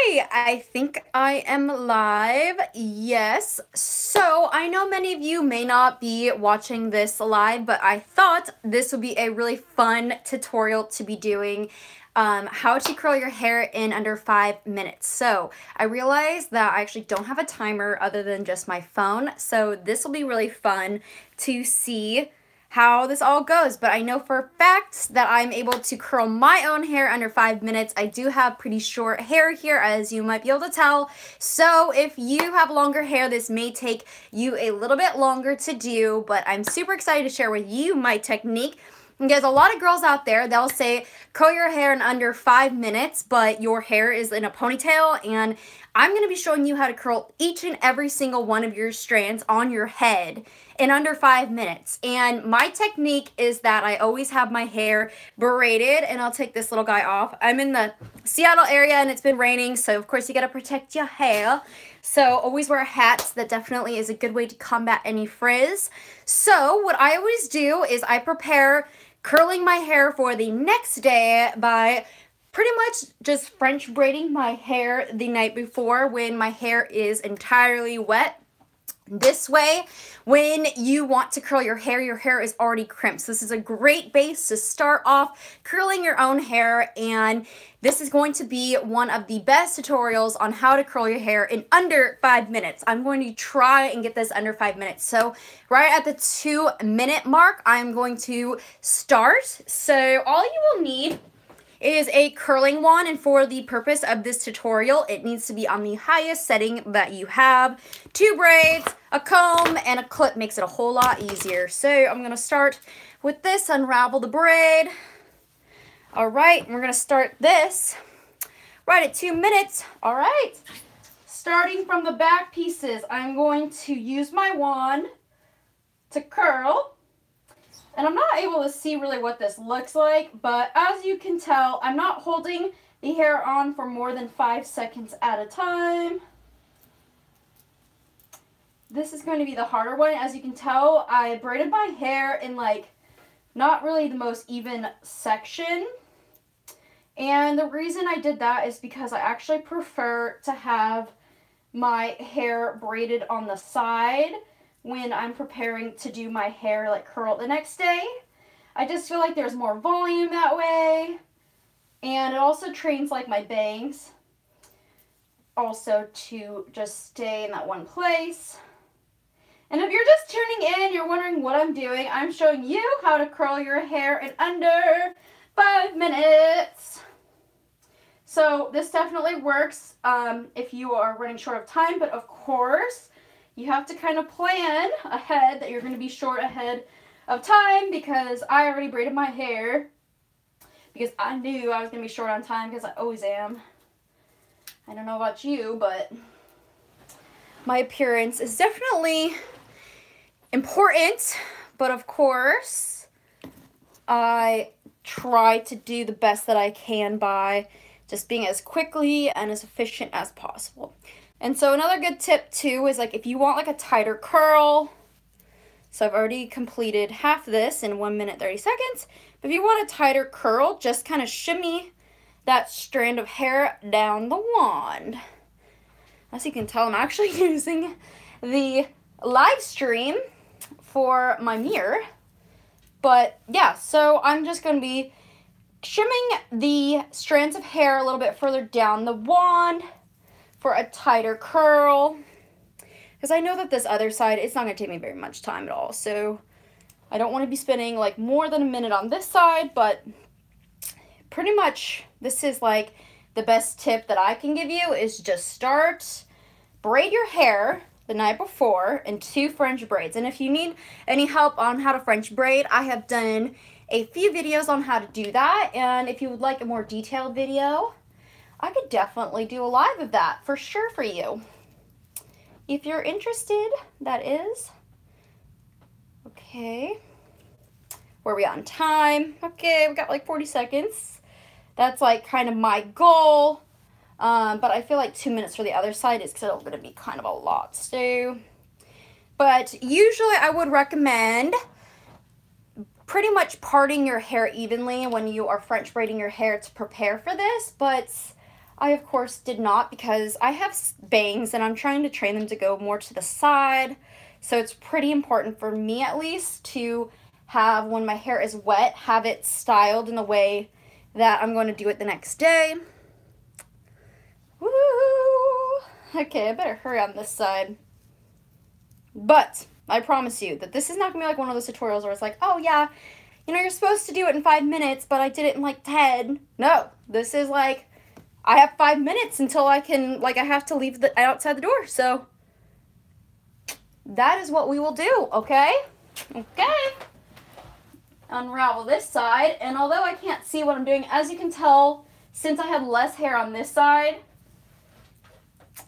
Okay, I think I am live. Yes. So I know many of you may not be watching this live, but I thought this would be a really fun tutorial to be doing. How to curl your hair in under 5 minutes. So I realized that I actually don't have a timer other than just my phone. So this will be really fun to see how this all goes, but I know for a fact that I'm able to curl my own hair under 5 minutes. I do have pretty short hair here, as you might be able to tell, so if you have longer hair, this may take you a little bit longer to do, but I'm super excited to share with you my technique. Because a lot of girls out there, they'll say curl your hair in under 5 minutes, but your hair is in a ponytail, and I'm going to be showing you how to curl each and every single one of your strands on your head in under 5 minutes. And my technique is that I always have my hair braided, and I'll take this little guy off. I'm in the Seattle area and it's been raining, so of course you got to protect your hair. So always wear hats. That definitely is a good way to combat any frizz. So what I always do is I prepare curling my hair for the next day by pretty much just French braiding my hair the night before when my hair is entirely wet. This way, when you want to curl your hair is already crimped. So this is a great base to start off curling your own hair, and this is going to be one of the best tutorials on how to curl your hair in under 5 minutes. I'm going to try and get this under 5 minutes. So right at the 2-minute mark, I'm going to start. So all you will need is a curling wand, and for the purpose of this tutorial, it needs to be on the highest setting that you have. 2 braids, a comb, and a clip makes it a whole lot easier. So I'm going to start with this, unravel the braid. All right, we're going to start this right at 2 minutes. All right, starting from the back pieces, I'm going to use my wand to curl. And I'm not able to see really what this looks like, but as you can tell, I'm not holding the hair on for more than 5 seconds at a time. This is going to be the harder one. As you can tell, I braided my hair in not really the most even section. And the reason I did that is because I actually prefer to have my hair braided on the side when I'm preparing to do my hair curl the next day. I just feel like there's more volume that way, and it also trains my bangs also to just stay in that one place. And if you're just tuning in, you're wondering what I'm doing, I'm showing you how to curl your hair in under 5 minutes. So this definitely works if you are running short of time, but of course you have to kind of plan ahead that you're going to be short ahead of time, because I already braided my hair because I knew I was going to be short on time, because I always am. I don't know about you, but my appearance is definitely important, but of course I try to do the best that I can by just being as quickly and as efficient as possible. And so another good tip too is if you want a tighter curl, so I've already completed half this in 1 minute 30 seconds, but if you want a tighter curl, just kind of shimmy that strand of hair down the wand. As you can tell, I'm actually using the live stream for my mirror, but yeah, so I'm just going to be shimming the strands of hair a little bit further down the wand for a tighter curl, because I know that this other side, it's not going to take me very much time at all, so I don't want to be spending more than a minute on this side, but pretty much this is the best tip that I can give you is just start, braid your hair the night before in 2 French braids. And if you need any help on how to French braid, I have done a few videos on how to do that, and if you would like a more detailed video, I could definitely do a live of that for sure for you. If you're interested, that is. Okay. Where are we on time? Okay, we got 40 seconds. That's kind of my goal. But I feel 2 minutes for the other side is still going to be kind of a lot. So, but usually I would recommend pretty much parting your hair evenly when you are French braiding your hair to prepare for this, but I, of course, did not because I have bangs and I'm trying to train them to go more to the side. So it's pretty important for me, at least, to have, when my hair is wet, have it styled in the way that I'm going to do it the next day. Woo! Okay, I better hurry on this side. But I promise you that this is not going to be like one of those tutorials where it's like, oh yeah, you know, you're supposed to do it in 5 minutes, but I did it in like 10. No, this is like, I have 5 minutes until I can, like, I have to leave outside the door. So that is what we will do, okay? Okay. Unravel this side, and although I can't see what I'm doing, as you can tell, since I have less hair on this side,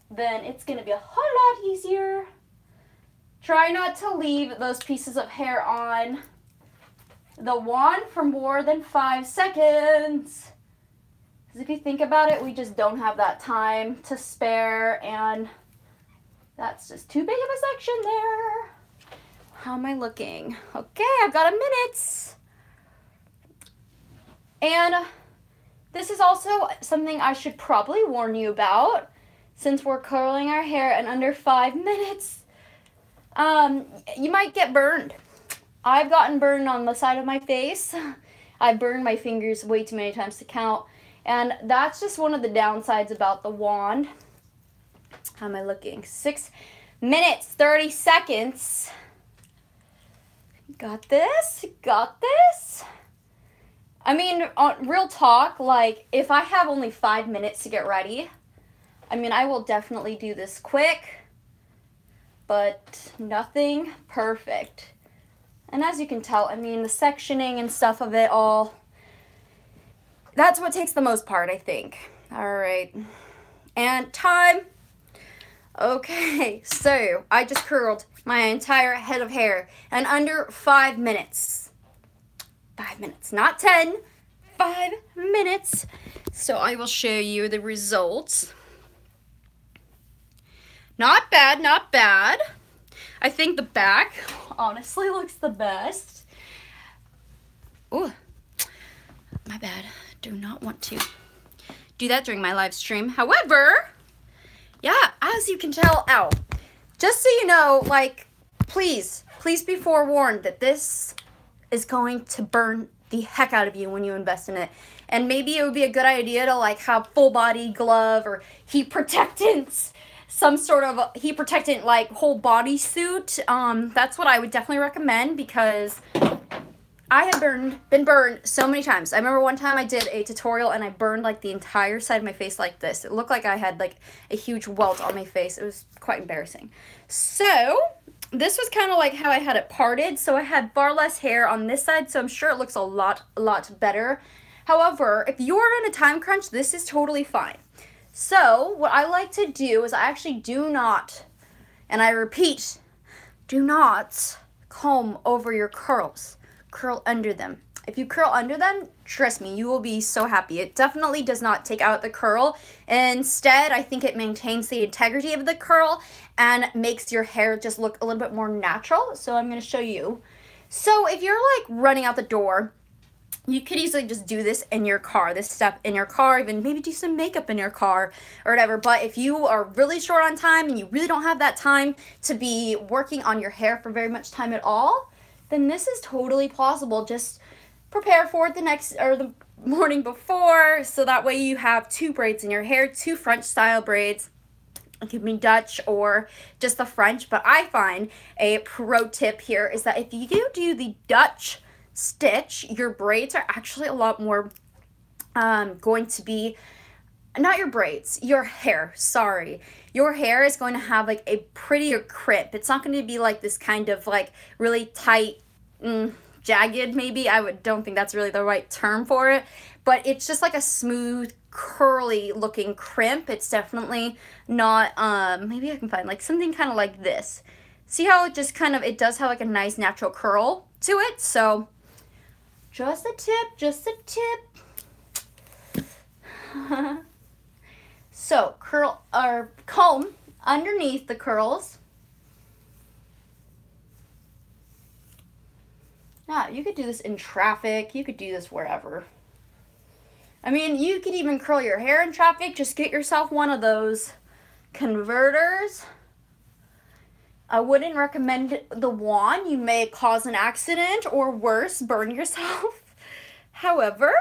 then it's going to be a whole lot easier. Try not to leave those pieces of hair on the wand for more than 5 seconds. Because if you think about it, we just don't have that time to spare, and that's just too big of a section there. How am I looking? Okay, I've got a minute. And this is also something I should probably warn you about, since we're curling our hair in under 5 minutes. You might get burned. I've gotten burned on the side of my face. I've burned my fingers way too many times to count. And that's just one of the downsides about the wand. How am I looking? 6 minutes, 30 seconds. Got this? Got this? I mean, real talk, like, if I have only 5 minutes to get ready, I mean, I will definitely do this quick, but nothing perfect. And as you can tell, I mean, the sectioning and stuff of it all, that's what takes the most part, I think. All right. And time. Okay, so I just curled my entire head of hair in under 5 minutes. 5 minutes, not 10. 5 minutes. So I will show you the results. Not bad, not bad. I think the back honestly looks the best. Oh, my bad. Do not want to do that during my live stream. However, yeah, as you can tell, ow. Just so you know, like, please be forewarned that this is going to burn the heck out of you when you invest in it. And maybe it would be a good idea to, like, have full body glove or heat protectants, some sort of heat protectant, like, whole body suit. That's what I would definitely recommend, because I have been burned so many times. I remember one time I did a tutorial and I burned like the entire side of my face like this. It looked like I had like a huge welt on my face. It was quite embarrassing. So this was kind of like how I had it parted. So I had far less hair on this side, so I'm sure it looks a lot better. However, if you're in a time crunch, this is totally fine. So what I like to do is I actually do not, and I repeat, do not comb over your curls. Curl under them. If you curl under them, trust me, you will be so happy. It definitely does not take out the curl. Instead, I think it maintains the integrity of the curl and makes your hair just look a little bit more natural. So I'm going to show you. So if you're like running out the door, you could easily just do this in your car, this step in your car, even maybe do some makeup in your car or whatever. But if you are really short on time and you really don't have that time to be working on your hair for very much time at all, then this is totally possible. Just prepare for it the morning before, so that way you have 2 braids in your hair, 2 French style braids. It could be Dutch or just the French, but I find a pro tip here is that if you do the Dutch stitch, your braids are actually a lot more going to be, not your braids, your hair, sorry. Your hair is going to have like a prettier crimp. It's not going to be like this kind of like really tight, jagged maybe. Don't think that's really the right term for it. But it's just like a smooth, curly looking crimp. It's definitely not, maybe I can find like something kind of like this. See how it just kind of, it does have like a nice natural curl to it. So just a tip, just a tip. So curl or comb underneath the curls. Yeah, you could do this in traffic. You could do this wherever. I mean, you could even curl your hair in traffic. Just get yourself one of those converters. I wouldn't recommend the wand. You may cause an accident or worse, burn yourself. However,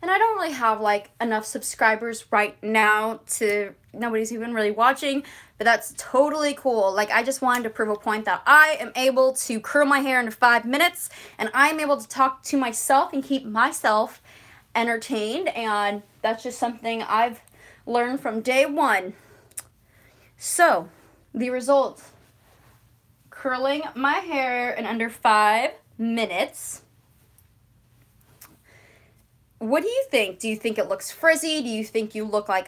and I don't really have like enough subscribers right now to, nobody's even really watching, but that's totally cool. Like, I just wanted to prove a point that I am able to curl my hair in 5 minutes, and I'm able to talk to myself and keep myself entertained, and that's just something I've learned from day one. So, the results. Curling my hair in under 5 minutes. What do you think? Do you think it looks frizzy? Do you think you look like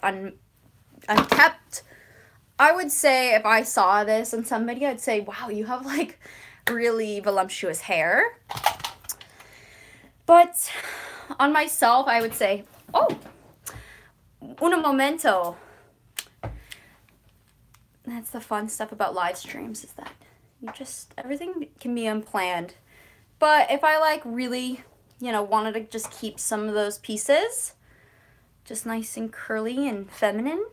unkept? I would say if I saw this on somebody, I'd say, wow, you have like really voluptuous hair. But on myself, I would say, oh, un momento. That's the fun stuff about live streams, is that everything can be unplanned. But if I like really, you know, wanted to just keep some of those pieces just nice and curly and feminine,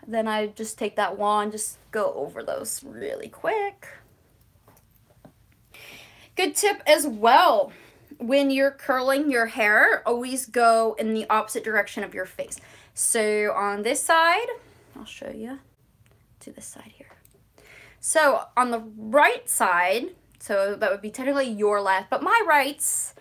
then I just take that wand, just go over those really quick. Good tip as well, when you're curling your hair, always go in the opposite direction of your face. So on this side, I'll show you to this side here. So on the right side, so that would be technically your left, but my right's,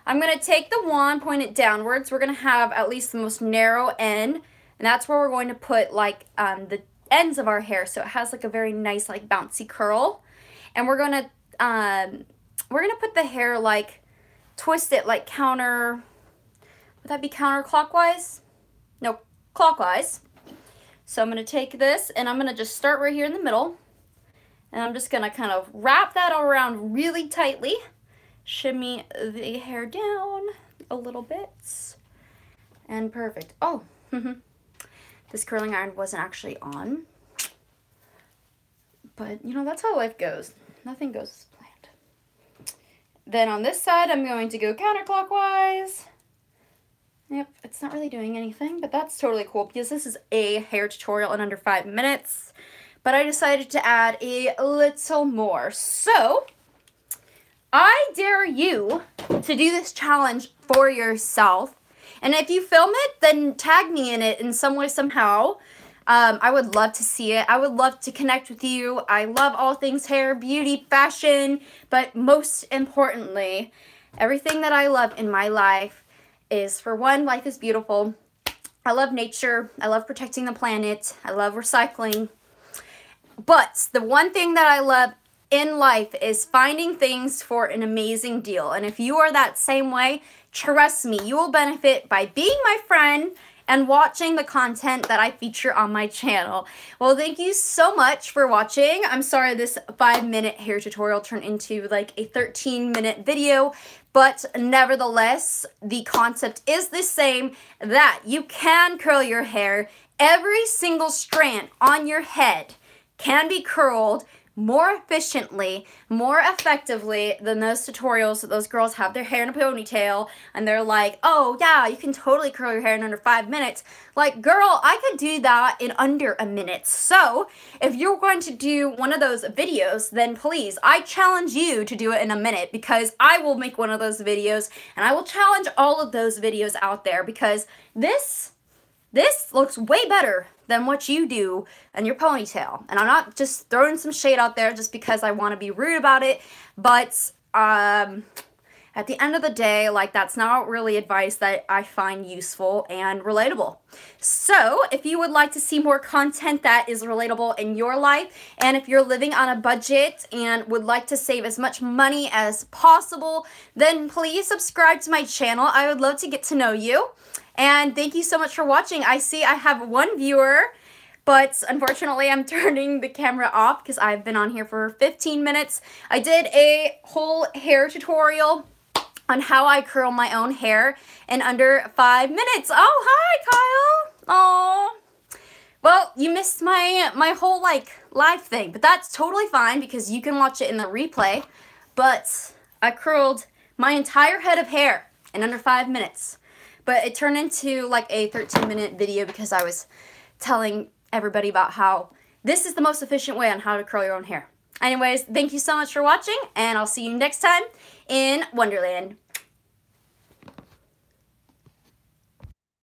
I'm going to take the wand, point it downwards. We're going to have at least the most narrow end, and that's where we're going to put like the ends of our hair, so it has like a very nice like bouncy curl. And we're going to put the hair like, twist it like would that be counterclockwise? No, clockwise. So I'm going to take this and I'm going to just start right here in the middle. And I'm just going to kind of wrap that around really tightly. Shimmy the hair down a little bit. And perfect. Oh, this curling iron wasn't actually on. But, you know, that's how life goes. Nothing goes as planned. Then on this side, I'm going to go counterclockwise. Yep, it's not really doing anything, but that's totally cool because this is a hair tutorial in under 5 minutes. But I decided to add a little more. So, I dare you to do this challenge for yourself. And if you film it, then tag me in it in some way, somehow. I would love to see it. I would love to connect with you. I love all things hair, beauty, fashion, but most importantly, everything that I love in my life is, for one, life is beautiful. I love nature. I love protecting the planet. I love recycling. But the one thing that I love in life is finding things for an amazing deal. And if you are that same way, trust me, you will benefit by being my friend and watching the content that I feature on my channel. Well, thank you so much for watching. I'm sorry this 5-minute hair tutorial turned into like a 13-minute video, but nevertheless, the concept is the same, that you can curl your hair. Every single strand on your head can be curled more efficiently, more effectively than those tutorials that those girls have their hair in a ponytail and they're like, oh yeah, you can totally curl your hair in under 5 minutes. Like, girl, I could do that in under a minute. So if you're going to do one of those videos, then please, I challenge you to do it in a minute, because I will make one of those videos and I will challenge all of those videos out there, because this looks way better than what you do in your ponytail. And I'm not just throwing some shade out there just because I want to be rude about it, but at the end of the day, like, that's not really advice that I find useful and relatable. So if you would like to see more content that is relatable in your life, and if you're living on a budget and would like to save as much money as possible, then please subscribe to my channel. I would love to get to know you. And thank you so much for watching. I see I have one viewer, but unfortunately I'm turning the camera off because I've been on here for 15 minutes. I did a whole hair tutorial on how I curl my own hair in under 5 minutes. Oh, hi, Kyle. Oh, well, you missed my whole, like, live thing, but that's totally fine because you can watch it in the replay. But I curled my entire head of hair in under 5 minutes. But it turned into like a 13-minute video because I was telling everybody about how this is the most efficient way on how to curl your own hair. Anyways, thank you so much for watching, and I'll see you next time in Wonderland.